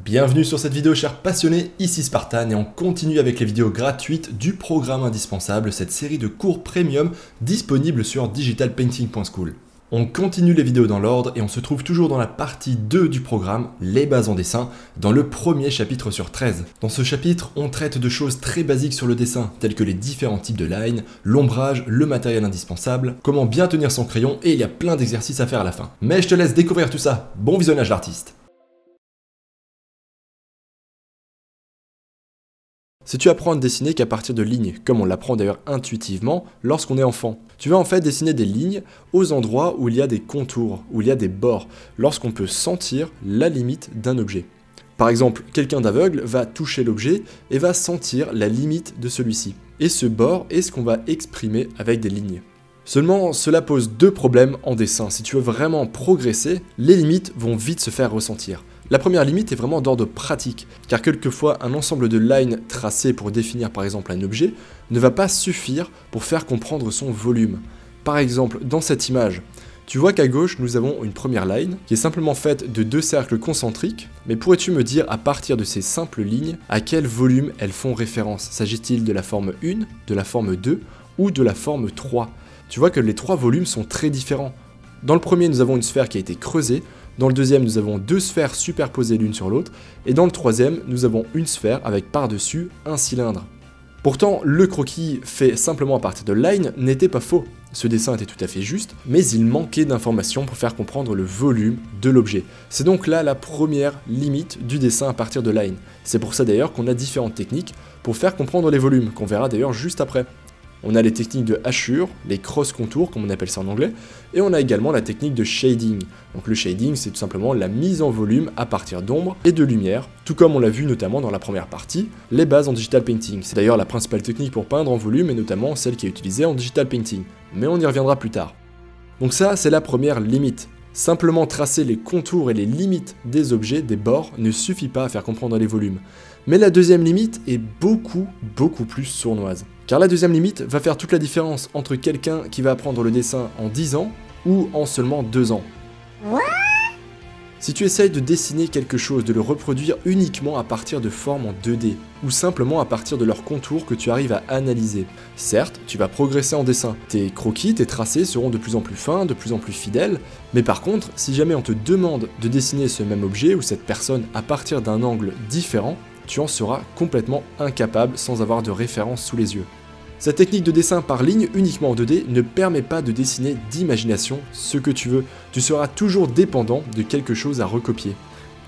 Bienvenue sur cette vidéo chers passionnés, ici Spartan et on continue avec les vidéos gratuites du programme indispensable, cette série de cours premium disponible sur digitalpainting.school. On continue les vidéos dans l'ordre et on se trouve toujours dans la partie 2 du programme, les bases en dessin, dans le premier chapitre sur 13. Dans ce chapitre, on traite de choses très basiques sur le dessin, telles que les différents types de lines, l'ombrage, le matériel indispensable, comment bien tenir son crayon et il y a plein d'exercices à faire à la fin. Mais je te laisse découvrir tout ça, bon visionnage l'artiste. Si tu apprends à ne dessiner qu'à partir de lignes, comme on l'apprend d'ailleurs intuitivement lorsqu'on est enfant, tu vas en fait dessiner des lignes aux endroits où il y a des contours, où il y a des bords, lorsqu'on peut sentir la limite d'un objet. Par exemple, quelqu'un d'aveugle va toucher l'objet et va sentir la limite de celui-ci. Et ce bord est ce qu'on va exprimer avec des lignes. Seulement, cela pose deux problèmes en dessin. Si tu veux vraiment progresser, les limites vont vite se faire ressentir. La première limite est vraiment d'ordre pratique, car quelquefois un ensemble de lines tracées pour définir par exemple un objet ne va pas suffire pour faire comprendre son volume. Par exemple, dans cette image, tu vois qu'à gauche nous avons une première line qui est simplement faite de deux cercles concentriques, mais pourrais-tu me dire à partir de ces simples lignes à quel volume elles font référence? S'agit-il de la forme 1, de la forme 2 ou de la forme 3? Tu vois que les trois volumes sont très différents. Dans le premier, nous avons une sphère qui a été creusée, dans le deuxième, nous avons deux sphères superposées l'une sur l'autre, et dans le troisième, nous avons une sphère avec par-dessus un cylindre. Pourtant, le croquis fait simplement à partir de lines n'était pas faux. Ce dessin était tout à fait juste, mais il manquait d'informations pour faire comprendre le volume de l'objet. C'est donc là la première limite du dessin à partir de lines. C'est pour ça d'ailleurs qu'on a différentes techniques pour faire comprendre les volumes, qu'on verra d'ailleurs juste après. On a les techniques de hachure, les cross-contours comme on appelle ça en anglais, et on a également la technique de shading. Donc le shading c'est tout simplement la mise en volume à partir d'ombre et de lumière, tout comme on l'a vu notamment dans la première partie, les bases en digital painting. C'est d'ailleurs la principale technique pour peindre en volume et notamment celle qui est utilisée en digital painting, mais on y reviendra plus tard. Donc ça c'est la première limite. Simplement tracer les contours et les limites des objets, des bords, ne suffit pas à faire comprendre les volumes. Mais la deuxième limite est beaucoup plus sournoise. Car la deuxième limite va faire toute la différence entre quelqu'un qui va apprendre le dessin en 10 ans ou en seulement 2 ans. Si tu essayes de dessiner quelque chose, de le reproduire uniquement à partir de formes en 2D, ou simplement à partir de leurs contours que tu arrives à analyser, certes, tu vas progresser en dessin. Tes croquis, tes tracés seront de plus en plus fins, de plus en plus fidèles, mais par contre, si jamais on te demande de dessiner ce même objet ou cette personne à partir d'un angle différent, tu en seras complètement incapable sans avoir de référence sous les yeux. Cette technique de dessin par ligne uniquement en 2D ne permet pas de dessiner d'imagination ce que tu veux. Tu seras toujours dépendant de quelque chose à recopier.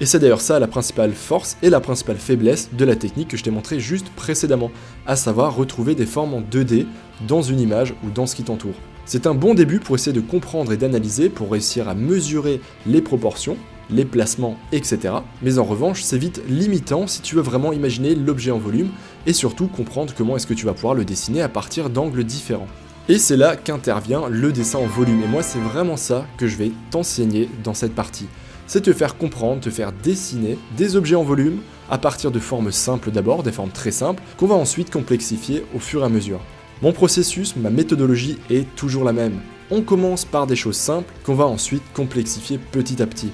Et c'est d'ailleurs ça la principale force et la principale faiblesse de la technique que je t'ai montré juste précédemment, à savoir retrouver des formes en 2D dans une image ou dans ce qui t'entoure. C'est un bon début pour essayer de comprendre et d'analyser, pour réussir à mesurer les proportions, les placements, etc. Mais en revanche, c'est vite limitant si tu veux vraiment imaginer l'objet en volume et surtout comprendre comment est-ce que tu vas pouvoir le dessiner à partir d'angles différents. Et c'est là qu'intervient le dessin en volume. Et moi, c'est vraiment ça que je vais t'enseigner dans cette partie. C'est te faire comprendre, te faire dessiner des objets en volume à partir de formes simples d'abord, des formes très simples, qu'on va ensuite complexifier au fur et à mesure. Mon processus, ma méthodologie est toujours la même. On commence par des choses simples qu'on va ensuite complexifier petit à petit.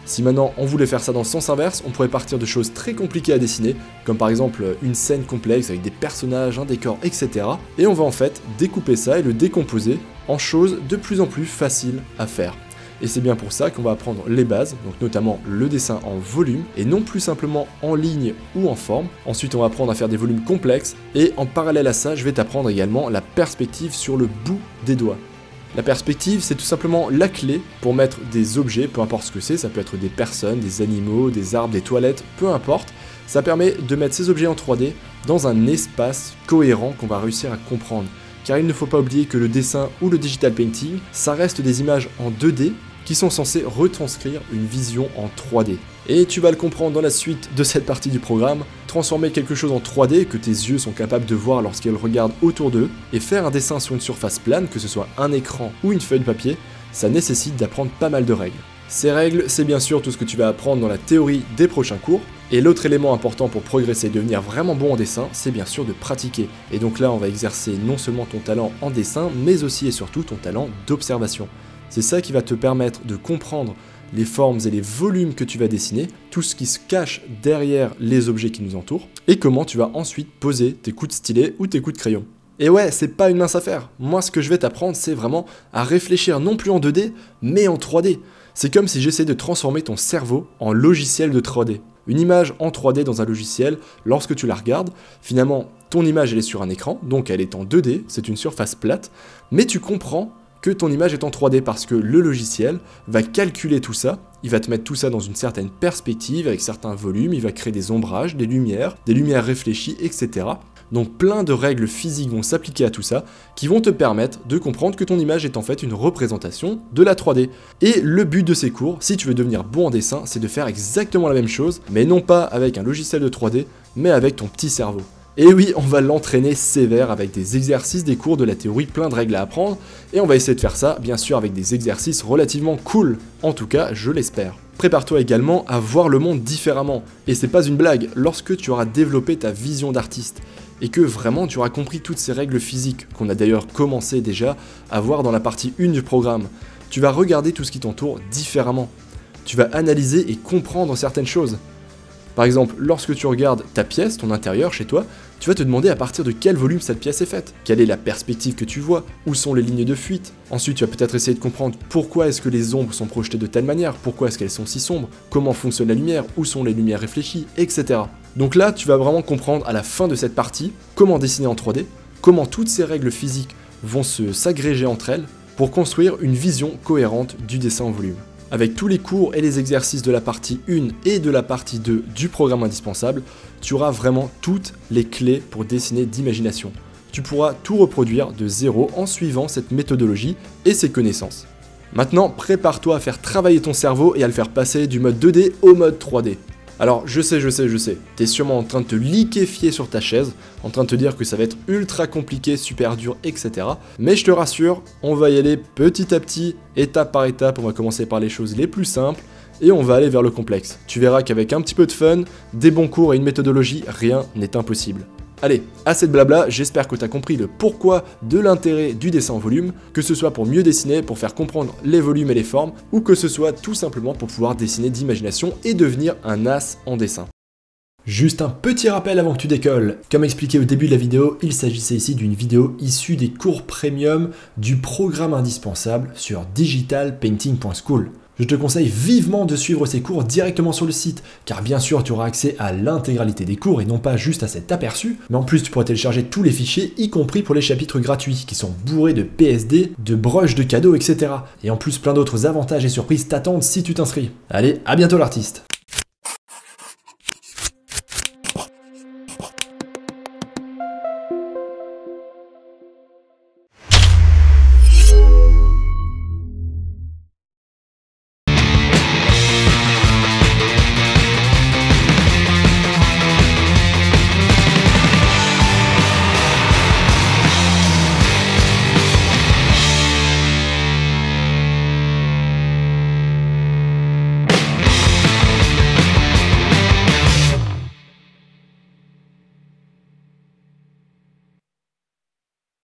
Si maintenant on voulait faire ça dans le sens inverse, on pourrait partir de choses très compliquées à dessiner, comme par exemple une scène complexe avec des personnages, un décor, etc. Et on va en fait découper ça et le décomposer en choses de plus en plus faciles à faire. Et c'est bien pour ça qu'on va apprendre les bases, donc notamment le dessin en volume, et non plus simplement en ligne ou en forme. Ensuite on va apprendre à faire des volumes complexes, et en parallèle à ça, je vais t'apprendre également la perspective sur le bout des doigts. La perspective, c'est tout simplement la clé pour mettre des objets, peu importe ce que c'est, ça peut être des personnes, des animaux, des arbres, des toilettes, peu importe. Ça permet de mettre ces objets en 3D dans un espace cohérent qu'on va réussir à comprendre. Car il ne faut pas oublier que le dessin ou le digital painting, ça reste des images en 2D qui sont censées retranscrire une vision en 3D. Et tu vas le comprendre dans la suite de cette partie du programme, transformer quelque chose en 3D que tes yeux sont capables de voir lorsqu'ils regardent autour d'eux, et faire un dessin sur une surface plane, que ce soit un écran ou une feuille de papier, ça nécessite d'apprendre pas mal de règles. Ces règles, c'est bien sûr tout ce que tu vas apprendre dans la théorie des prochains cours, et l'autre élément important pour progresser et devenir vraiment bon en dessin, c'est bien sûr de pratiquer. Et donc là, on va exercer non seulement ton talent en dessin, mais aussi et surtout ton talent d'observation. C'est ça qui va te permettre de comprendre les formes et les volumes que tu vas dessiner, tout ce qui se cache derrière les objets qui nous entourent, et comment tu vas ensuite poser tes coups de stylet ou tes coups de crayon. Et ouais, c'est pas une mince affaire. Moi, ce que je vais t'apprendre, c'est vraiment à réfléchir non plus en 2D, mais en 3D. C'est comme si j'essayais de transformer ton cerveau en logiciel de 3D. Une image en 3D dans un logiciel, lorsque tu la regardes, finalement, ton image elle est sur un écran, donc elle est en 2D, c'est une surface plate, mais tu comprends que ton image est en 3D parce que le logiciel va calculer tout ça, il va te mettre tout ça dans une certaine perspective, avec certains volumes, il va créer des ombrages, des lumières réfléchies, etc. Donc plein de règles physiques vont s'appliquer à tout ça, qui vont te permettre de comprendre que ton image est en fait une représentation de la 3D. Et le but de ces cours, si tu veux devenir bon en dessin, c'est de faire exactement la même chose, mais non pas avec un logiciel de 3D, mais avec ton petit cerveau. Et oui, on va l'entraîner sévère avec des exercices, des cours, de la théorie, plein de règles à apprendre, et on va essayer de faire ça, bien sûr, avec des exercices relativement cool. En tout cas, je l'espère. Prépare-toi également à voir le monde différemment. Et c'est pas une blague, lorsque tu auras développé ta vision d'artiste, et que vraiment tu auras compris toutes ces règles physiques, qu'on a d'ailleurs commencé déjà à voir dans la partie 1 du programme, tu vas regarder tout ce qui t'entoure différemment. Tu vas analyser et comprendre certaines choses. Par exemple, lorsque tu regardes ta pièce, ton intérieur chez toi, tu vas te demander à partir de quel volume cette pièce est faite. Quelle est la perspective que tu vois? Où sont les lignes de fuite? Ensuite, tu vas peut-être essayer de comprendre pourquoi est-ce que les ombres sont projetées de telle manière, pourquoi est-ce qu'elles sont si sombres, comment fonctionne la lumière, où sont les lumières réfléchies, etc. Donc là, tu vas vraiment comprendre à la fin de cette partie comment dessiner en 3D, comment toutes ces règles physiques vont s'agréger entre elles pour construire une vision cohérente du dessin en volume. Avec tous les cours et les exercices de la partie 1 et de la partie 2 du programme indispensable, tu auras vraiment toutes les clés pour dessiner d'imagination. Tu pourras tout reproduire de zéro en suivant cette méthodologie et ces connaissances. Maintenant, prépare-toi à faire travailler ton cerveau et à le faire passer du mode 2D au mode 3D. Alors, je sais, t'es sûrement en train de te liquéfier sur ta chaise, en train de te dire que ça va être ultra compliqué, super dur, etc. Mais je te rassure, on va y aller petit à petit, étape par étape, on va commencer par les choses les plus simples, et on va aller vers le complexe. Tu verras qu'avec un petit peu de fun, des bons cours et une méthodologie, rien n'est impossible. Allez, assez de blabla, j'espère que tu as compris le pourquoi de l'intérêt du dessin en volume, que ce soit pour mieux dessiner, pour faire comprendre les volumes et les formes, ou que ce soit tout simplement pour pouvoir dessiner d'imagination et devenir un as en dessin. Juste un petit rappel avant que tu décolles. Comme expliqué au début de la vidéo, il s'agissait ici d'une vidéo issue des cours premium du programme indispensable sur digitalpainting.school. Je te conseille vivement de suivre ces cours directement sur le site, car bien sûr tu auras accès à l'intégralité des cours et non pas juste à cet aperçu, mais en plus tu pourras télécharger tous les fichiers, y compris pour les chapitres gratuits, qui sont bourrés de PSD, de broches de cadeaux, etc. Et en plus plein d'autres avantages et surprises t'attendent si tu t'inscris. Allez, à bientôt l'artiste!